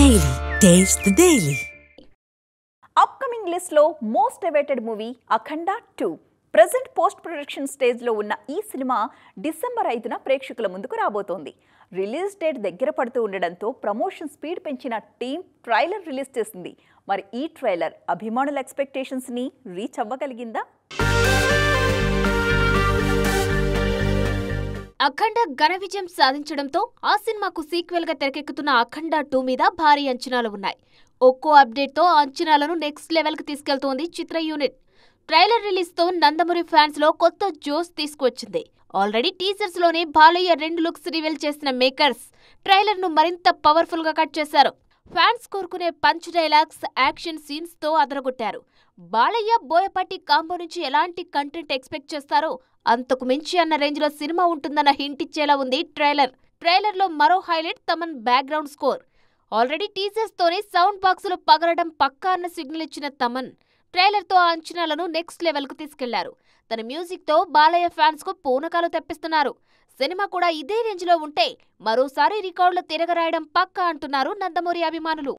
Daily. Taste the Daily. Upcoming list లో most awaited movie అఖండ 2 present post production stage లో ఉన్న ఈ cinema December 5న ప్రేక్షకుల ముందుకు రాబోతోంది. రిలీజ్ డేట్ దగ్గర పడుతూ ఉండడంతో ప్రమోషన్ స్పీడ్ పెంచిన టీం ట్రైలర్ రిలీజ్ చేసింది. మరి ఈ ట్రైలర్ అభిమానుల ఎక్స్పెక్టేషన్స్ ని రీచ్ అవ్వగలిగిందా? అఖండ ఘన విజయం సాధించడంతో ఆ సినిమాకు సీక్వెల్ గా తెరకెక్కుతున్న అఖండ 2 మీద భారీ అంచనాలు ఉన్నాయి. ఒక్కో అప్డేట్ తో అంచనాలను నెక్స్ట్ లెవెల్ కి తీసుకెళ్తోంది చిత్ర యూనిట్. ట్రైలర్ రిలీజ్ తో నందమూరి ఫ్యాన్స్ లో కొత్త జోష్ తీసుకువచ్చింది. ఆల్రెడీ టీజర్స్ లోనే బాలయ్య 2 లుక్స్ రివీల్ చేసిన మేకర్స్ ట్రైలర్ ను మరింత పవర్ఫుల్ గా కట్ చేశారు. ఫ్యాన్స్ కోరుకునే పంచ్ డైలాగ్స్, యాక్షన్ సీన్స్ తో అదరగొట్టారు. బాలయ్య బోయపాటి కాంబో నుంచి ఎలాంటి కంటెంట్ ఎక్స్పెక్ట్ చేస్తారో అంతకు మించి అన్న రేంజ్ లో సినిమా ఉంటుందన్న హింట్ ఇచ్చేలా ఉంది ట్రైలర్. ట్రైలర్ లో మరో highlight Thaman background score. Already teasers తోనే సౌండ్ బాక్స్ లో పగలడం పక్కా అన్న సిగ్నల్ ఇచ్చిన తమన్ ట్రైలర్ తో ఆ అంచనాలను నెక్స్ట్ లెవెల్ కు తీసుకెళ్లారు. తన మ్యూజిక్ తో బాలయ్య ఫ్యాన్స్ కు పూనకాలు తెప్పిస్తున్నారు. సినిమా కూడా ఇదే రేంజ్ లో ఉంటే మరోసారి రికార్డులు తిరగరాయడం పక్కా అంటున్నారు నందమూరి అభిమానులు.